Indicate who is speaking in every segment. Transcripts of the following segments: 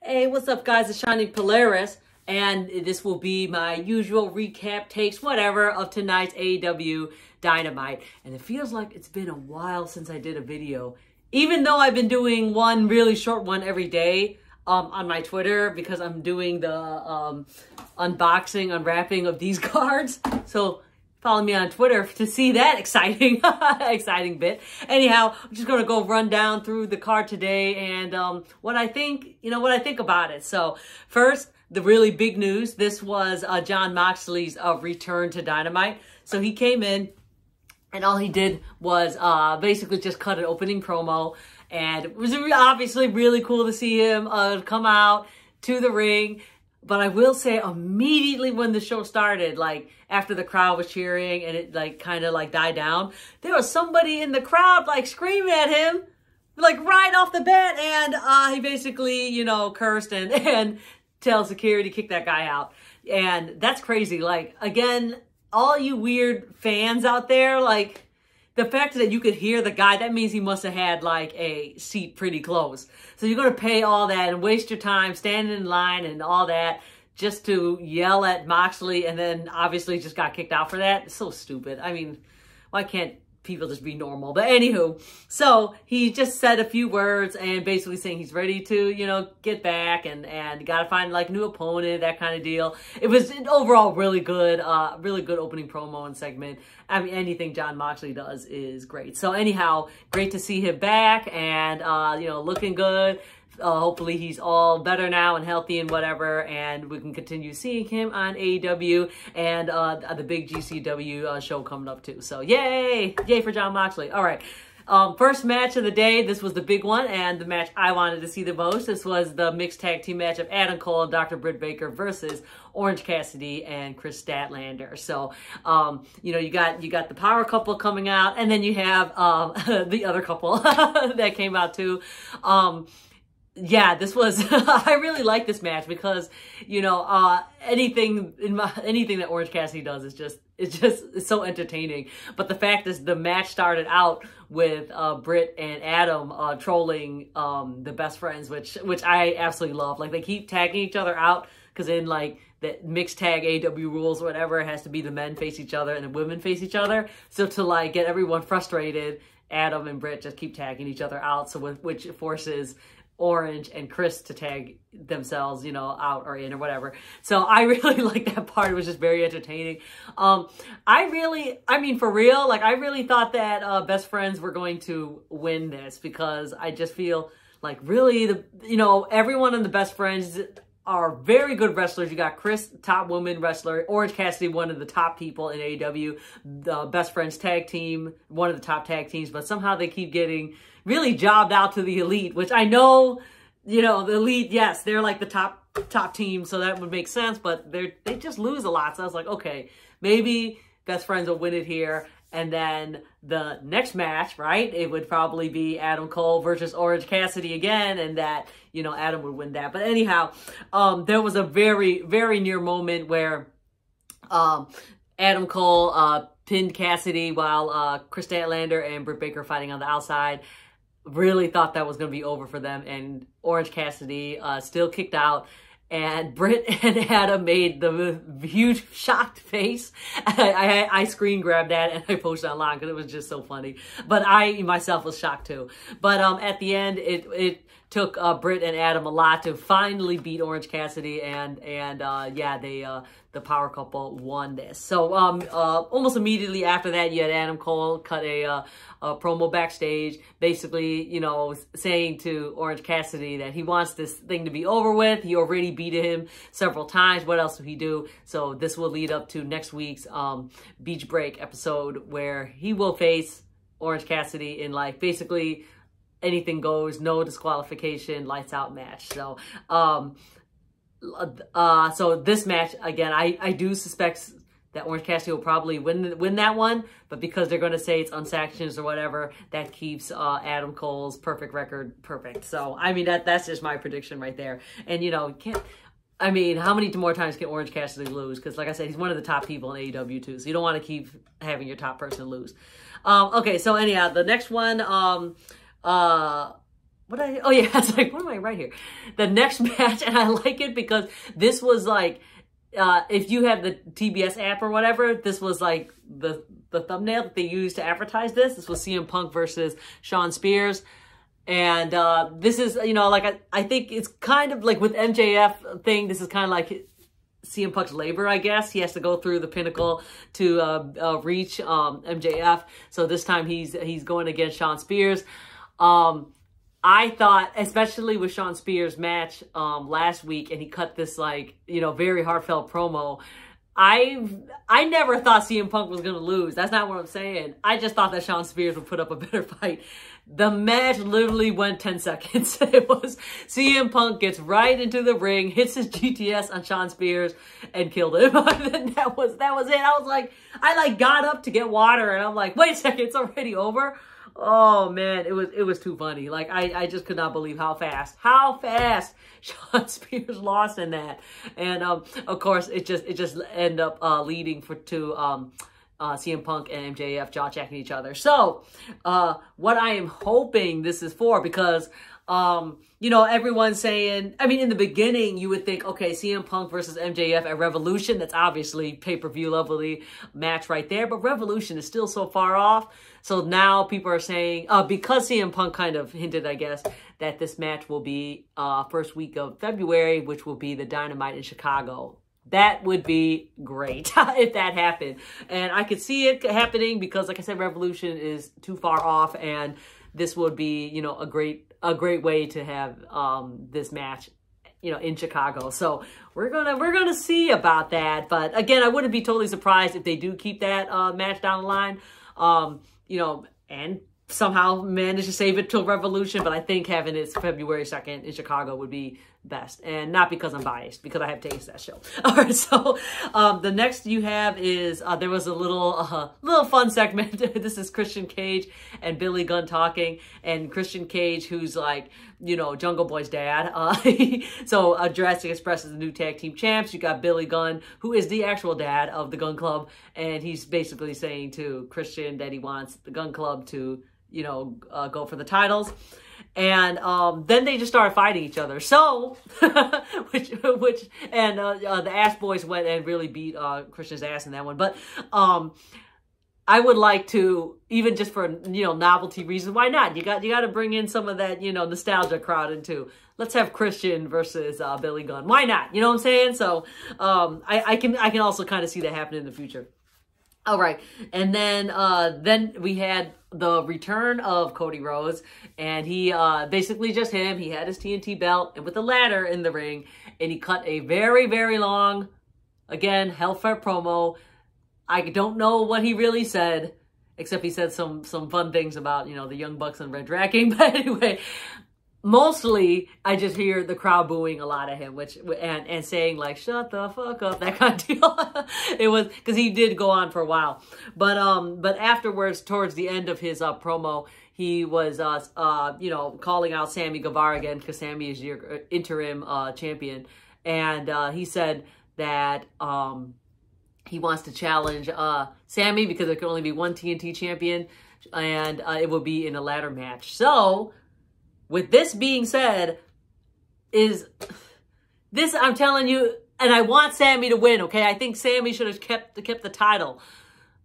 Speaker 1: Hey, what's up, guys? It's Shining Polaris, and this will be my usual recap, takes, whatever, of tonight's AEW Dynamite. And it feels like it's been a while since I did a video, even though I've been doing one really short one every day on my Twitter, because I'm doing the unboxing, unwrapping of these cards. So follow me on Twitter to see that exciting, exciting bit. Anyhow, I'm just gonna go run down through the card today and what I think, what I think about it. So first, the really big news. This was Jon Moxley's return to Dynamite. So he came in, and all he did was basically just cut an opening promo, and it was obviously really cool to see him come out to the ring. But I will say, immediately when the show started, like after the crowd was cheering and it like kind of like died down, there was somebody in the crowd like screaming at him, like right off the bat, and he basically, cursed and tells security to kick that guy out. And that's crazy. Like, again, all you weird fans out there, like, the fact that you could hear the guy, that means he must have had like a seat pretty close. So you're going to pay all that and waste your time standing in line and all that just to yell at Moxley, and then obviously just got kicked out for that. It's so stupid. I mean, why can't people just be normal? But anywho, so he just said a few words and basically saying he's ready to, get back and got to find like a new opponent, that kind of deal. It was an overall really good opening promo and segment. I mean, anything Jon Moxley does is great. So anyhow, great to see him back and, looking good. Hopefully he's all better now and healthy and whatever, and we can continue seeing him on AEW and the big GCW show coming up too. So yay! Yay for Jon Moxley. All right. First match of the day. This was the big one and the match I wanted to see the most. This was the mixed tag team match of Adam Cole and Dr. Britt Baker versus Orange Cassidy and Chris Statlander. So, you got the power couple coming out, and then you have the other couple that came out too. Yeah, this was, I really like this match because, anything that Orange Cassidy does is it's so entertaining. But the fact is the match started out with Britt and Adam trolling the best friends, which I absolutely love. Like, they keep tagging each other out because in like the mixed tag AW rules or whatever, it has to be the men face each other and the women face each other. So to like get everyone frustrated, Adam and Britt just keep tagging each other out. So which forces Orange and Chris to tag themselves, out or in or whatever. So I really like that part. It was just very entertaining. I mean, for real, like, I really thought that Best Friends were going to win this, because I just feel like really everyone in the Best Friends are very good wrestlers. You got Chris, top woman wrestler, Orange Cassidy, one of the top people in AEW, the Best Friends tag team, one of the top tag teams, but somehow they keep getting really jobbed out to the Elite, which I know, the Elite, yes, they're like the top team, so that would make sense, but they just lose a lot. So I was like, okay, maybe Best Friends will win it here. And then the next match, right, it would probably be Adam Cole versus Orange Cassidy again, and that, Adam would win that. But anyhow, there was a very, very near moment where Adam Cole pinned Cassidy while Chris Statlander and Britt Baker fighting on the outside. Really thought that was going to be over for them, and Orange Cassidy still kicked out. And Britt and Adam made the huge shocked face. I screen grabbed that and I posted online because it was just so funny. But I myself was shocked too. But at the end, it took Britt and Adam a lot to finally beat Orange Cassidy, and yeah, the power couple won this. So almost immediately after that, you had Adam Cole cut a promo backstage, basically, saying to Orange Cassidy that he wants this thing to be over with. He already beat him several times. What else will he do? So this will lead up to next week's Beach Break episode, where he will face Orange Cassidy in like basically anything goes, no disqualification, lights out match. So so this match, again, I do suspect that Orange Cassidy will probably win that one, but because they're going to say it's unsanctioned or whatever, that keeps Adam Cole's perfect record perfect. So, I mean, that's just my prediction right there. And, how many more times can Orange Cassidy lose? Because, like I said, he's one of the top people in AEW, too. So you don't want to keep having your top person lose. Okay, so anyhow, the next one oh yeah, it's like, what am I right here? The next match, and I like it because this was like, if you have the TBS app or whatever, this was like the thumbnail that they used to advertise this. This was CM Punk versus Shawn Spears. And this is, you know, like, I think it's kind of like with MJF thing, this is kind of like CM Punk's labor, I guess. He has to go through the pinnacle to reach MJF. So this time he's going against Shawn Spears. I thought, especially with Shawn Spears' match last week, and he cut this, like, you know, very heartfelt promo. I never thought CM Punk was going to lose. That's not what I'm saying. I just thought that Shawn Spears would put up a better fight. The match literally went 10 seconds. It was CM Punk gets right into the ring, hits his GTS on Shawn Spears, and killed him. And that was it. I was like, I got up to get water, and I'm like, wait a second, it's already over? Oh man, it was too funny. Like, I just could not believe how fast Shawn Spears lost in that. And of course it just ended up leading to CM Punk and MJF jaw-jacking each other. So what I am hoping this is for, because you know, everyone's saying, I mean, in the beginning, you would think, okay, CM Punk versus MJF at Revolution, that's obviously pay-per-view lovely match right there, but Revolution is still so far off. So now people are saying, because CM Punk kind of hinted, I guess, that this match will be first week of February, which will be the Dynamite in Chicago. That would be great if that happened. And I could see it happening because, like I said, Revolution is too far off, and this would be, you know, a great way to have this match, you know, in Chicago. So we're gonna see about that. But again, I wouldn't be totally surprised if they do keep that match down the line, you know, and somehow manage to save it till Revolution. But I think having it February 2nd in Chicago would be best, and not because I'm biased, because I have tasted that show. All right, so the next you have is there was a little fun segment. This is Christian Cage and Billy Gunn talking, and Christian Cage, who's like, you know, Jungle Boy's dad. So Jurassic Express is the new tag team champs. You got Billy Gunn, who is the actual dad of the Gun Club, and he's basically saying to Christian that he wants the Gun Club to, you know, go for the titles. And then they just started fighting each other. So, the Ass Boys went and really beat Christian's ass in that one. But I would like to, even just for, you know, novelty reasons, why not? You got to bring in some of that, you know, nostalgia crowd into. Let's have Christian versus Billy Gunn. Why not? You know what I'm saying? So I can also kind of see that happening in the future. All right, and then we had the return of Cody Rhodes, and he basically just him. He had his TNT belt and with the ladder in the ring, and he cut a very, very long, again, Hellfire promo. I don't know what he really said, except he said some fun things about, you know, the Young Bucks and Red Dragon. But anyway, mostly I just hear the crowd booing a lot at him, and saying like, shut the fuck up, that kind of deal. It was because he did go on for a while, but afterwards, towards the end of his promo, he was you know, calling out Sammy Guevara again, because Sammy is your interim champion, and he said that he wants to challenge Sammy because there can only be one TNT champion, and it will be in a ladder match. So with this being said, I'm telling you, and I want Sammy to win, okay? I think Sammy should have kept the title.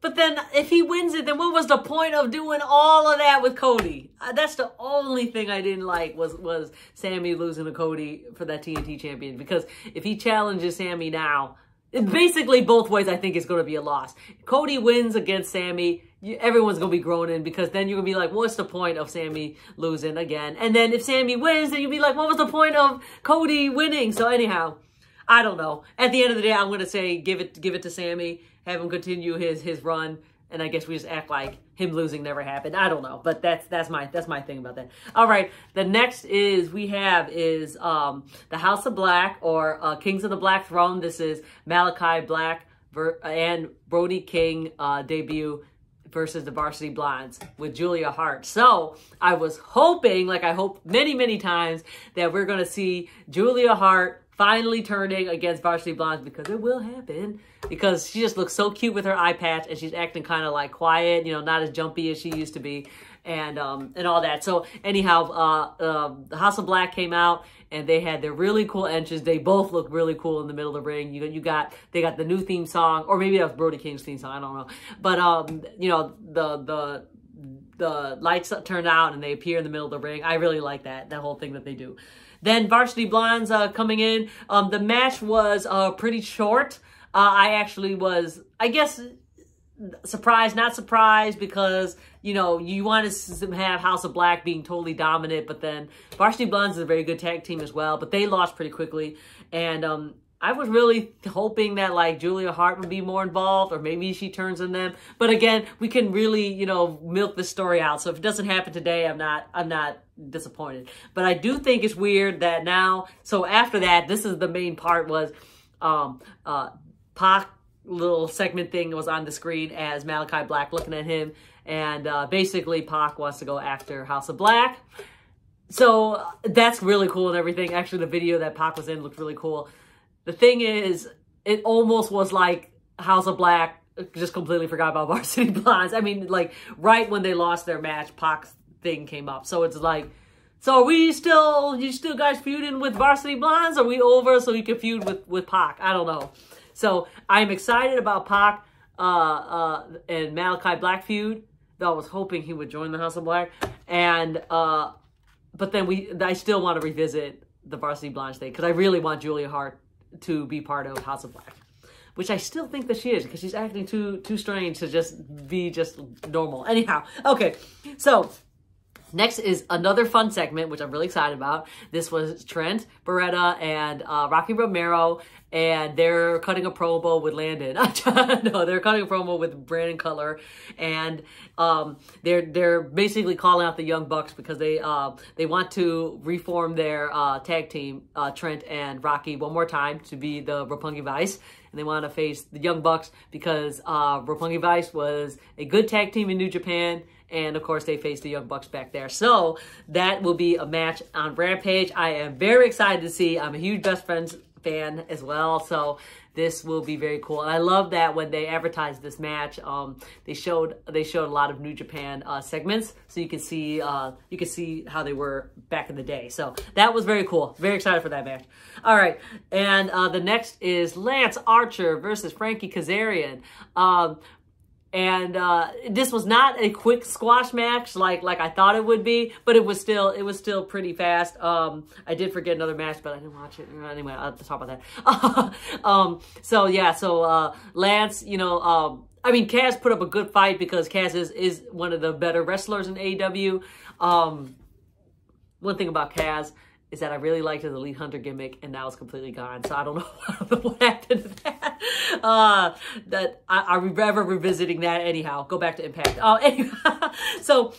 Speaker 1: But then if he wins it, then what was the point of doing all of that with Cody? That's the only thing I didn't like was Sammy losing to Cody for that TNT champion. Because if he challenges Sammy now, basically both ways I think it's going to be a loss. Cody wins against Sammy, everyone's going to be groaning, because then you're going to be like, what's the point of Sammy losing again? And then if Sammy wins, then you'll be like, what was the point of Cody winning? So anyhow, I don't know. At the end of the day, I'm going to say give it to Sammy, have him continue his run, and I guess we just act like him losing never happened. I don't know, but that's my thing about that. All right, the next is the House of Black, or Kings of the Black Throne. This is Malachi Black and Brody King debut versus the Varsity Blondes with Julia Hart. So I was hoping, like I hope many, many times, that we're going to see Julia Hart finally turning against Varsity Blondes, because it will happen, because she just looks so cute with her eye patch, and she's acting kind of like quiet, you know, not as jumpy as she used to be. and all that. So anyhow, the House of Black came out, and they had their really cool entries. They both look really cool in the middle of the ring. They got the new theme song, or maybe that was Brody King's theme song, I don't know. But you know, the lights turned out and they appear in the middle of the ring. I really like that whole thing that they do. Then Varsity Blondes coming in. The match was pretty short. I actually was, I guess, surprised, not surprised, because, you know, you want to have House of Black being totally dominant, but then Varsity Blondes is a very good tag team as well, but they lost pretty quickly. And I was really hoping that, like, Julia Hart would be more involved, or maybe she turns on them. But again, we can really, you know, milk this story out. So if it doesn't happen today, I'm not disappointed. But I do think it's weird that now, so after that, this is the main part, was Pac little segment thing was on the screen as Malachi Black looking at him. And basically Pac wants to go after House of Black. So that's really cool and everything. Actually, the video that Pac was in looked really cool. The thing is, it almost was like House of Black just completely forgot about Varsity Blondes. I mean, like, right when they lost their match, Pac's thing came up. So it's like, so are you still guys feuding with Varsity Blondes? Are we over so we can feud with Pac? I don't know. So I'm excited about Pac and Malachi Black feud. Though I was hoping he would join the House of Black. And, but then I still want to revisit the Varsity Blondes thing, because I really want Julia Hart to be part of House of Black, which I still think that she is, because she's acting too strange to just be just normal. Anyhow, okay, so next is another fun segment, which I'm really excited about. This was Trent Beretta and Rocky Romero, and they're cutting a promo with Landon. No, they're cutting a promo with Brandon Cutler, and they're basically calling out the Young Bucks because they want to reform their tag team, Trent and Rocky, one more time to be the Roppongi Vice. And they want to face the Young Bucks because Roppongi Vice was a good tag team in New Japan. And, of course, they faced the Young Bucks back there. So that will be a match on Rampage. I am very excited to see. I'm a huge Best Friends fan as well. So this will be very cool. And I love that when they advertised this match, they showed a lot of New Japan segments, so you can see how they were back in the day. So that was very cool. Very excited for that match. All right, and the next is Lance Archer versus Frankie Kazarian. And this was not a quick squash match like I thought it would be, but it was still pretty fast. I did forget another match, but I didn't watch it. Anyway, I'll have to talk about that. So yeah, so Lance, you know, I mean, Kaz put up a good fight because Kaz is one of the better wrestlers in AEW. One thing about Kaz is that I really liked his Elite Hunter gimmick, and now it's completely gone. So I don't know what happened to that. That I'm ever revisiting that. Anyhow, go back to Impact. Anyway, so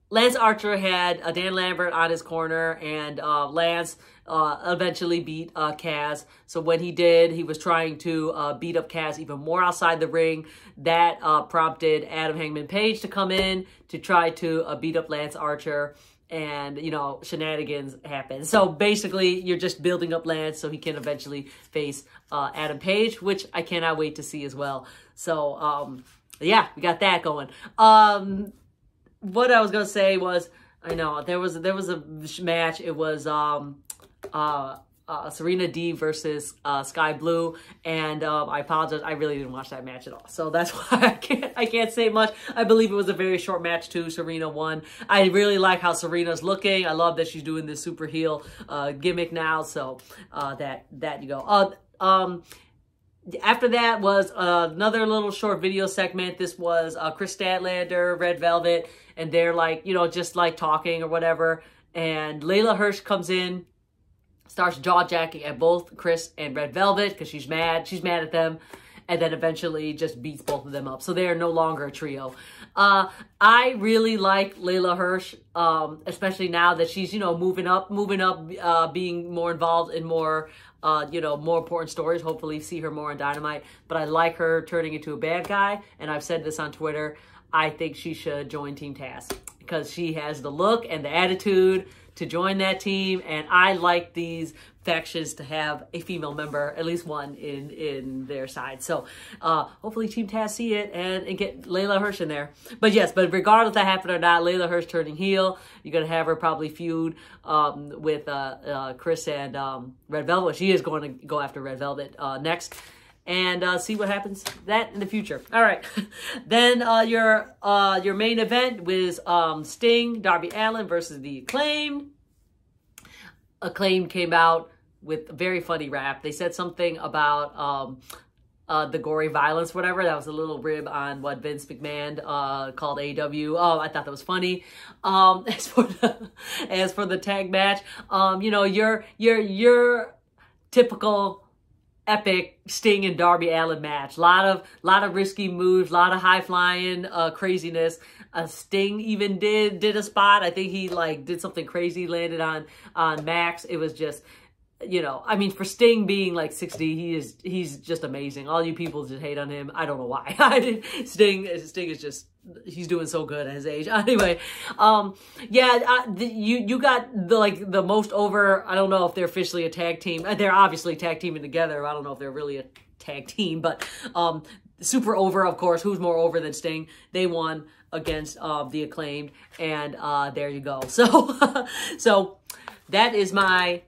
Speaker 1: Lance Archer had Dan Lambert on his corner, and Lance eventually beat Kaz. So when he did, he was trying to beat up Kaz even more outside the ring. That prompted Adam Hangman Page to come in to try to beat up Lance Archer. And, you know, shenanigans happen. So basically, you're just building up Lance so he can eventually face Adam Page, which I cannot wait to see as well. So, yeah, we got that going. What I was going to say was, I know, there was a match. It was Serena D versus Sky Blue, and I apologize, I really didn't watch that match at all, so that's why I can't say much. I believe it was a very short match too. Serena won. I really like how Serena's looking. I love that she's doing this super heel gimmick now, so that you go. After that was another little short video segment. This was Chris Statlander, Red Velvet, and they're like, you know, just like talking or whatever, and Layla Hirsch comes in, starts jaw-jacking at both Chris and Red Velvet because she's mad. She's mad at them. And then eventually just beats both of them up. So they are no longer a trio. I really like Layla Hirsch, especially now that she's, you know, moving up, being more involved in more, you know, more important stories. Hopefully see her more on Dynamite. But I like her turning into a bad guy. And I've said this on Twitter. I think she should join Team Taz because she has the look and the attitude to join that team, and I like these factions to have a female member, at least one in their side. So hopefully Team Taz see it and get Layla Hirsch in there. But yes, but regardless if that happened or not, Layla Hirsch turning heel, you're gonna have her probably feud with Chris and Red Velvet. She is going to go after Red Velvet next. And see what happens that in the future. All right. Then your main event was Sting, Darby Allin versus the Acclaim. Acclaim came out with a very funny rap. They said something about the gory violence, whatever. That was a little rib on what Vince McMahon called AEW. Oh, I thought that was funny. As for the tag match, you know, your typical epic Sting and Darby Allin match. Lot of risky moves, a lot of high flying craziness. Sting even did a spot. I think he like did something crazy, landed on Max. It was just, you know, I mean, for Sting being like 60, he's just amazing. All you people just hate on him. I don't know why. Sting is just, he's doing so good at his age. Anyway, yeah, you got the most over. I don't know if they're officially a tag team. They're obviously tag teaming together. I don't know if they're really a tag team, but super over, of course. Who's more over than Sting? They won against the Acclaimed, and there you go. So that is my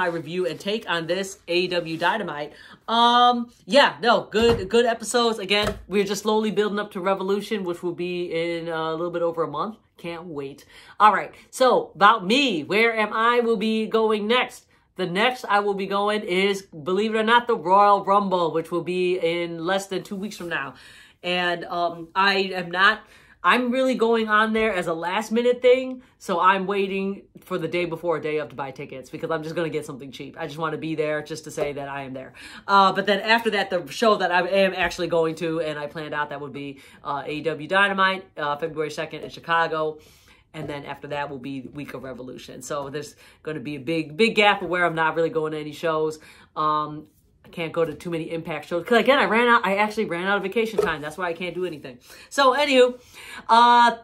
Speaker 1: review and take on this AEW Dynamite. Yeah, no, good episodes. Again, we're just slowly building up to Revolution, which will be in a little bit over a month. Can't wait. All right, so about me, where am I will be going next? The next I will be going is, believe it or not, the Royal Rumble, which will be in less than 2 weeks from now. And I'm really going on there as a last minute thing. So I'm waiting for the day before or day of to buy tickets because I'm just going to get something cheap. I just want to be there just to say that I am there. But then after that, the show that I am actually going to, and I planned out, that would be AEW Dynamite, February 2nd in Chicago. And then after that will be Week of Revolution. So there's going to be a big gap of where I'm not really going to any shows. I can't go to too many Impact shows because, again, I actually ran out of vacation time. That's why I can't do anything. So anywho,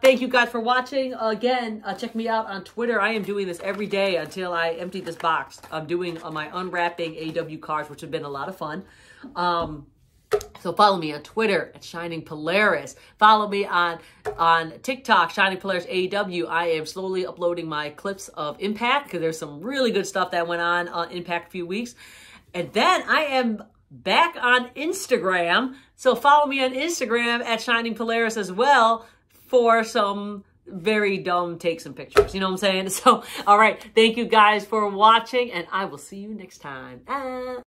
Speaker 1: thank you guys for watching. Again, check me out on Twitter. I am doing this every day until I empty this box. I'm doing my unwrapping AEW cards, which have been a lot of fun. So follow me on Twitter at Shining Polaris. Follow me on TikTok, Shining Polaris AEW. I am slowly uploading my clips of Impact because there's some really good stuff that went on Impact a few weeks. And then I am back on Instagram. So follow me on Instagram at Shining Polaris as well for some very dumb takes and pictures. You know what I'm saying? So, all right. Thank you guys for watching, and I will see you next time.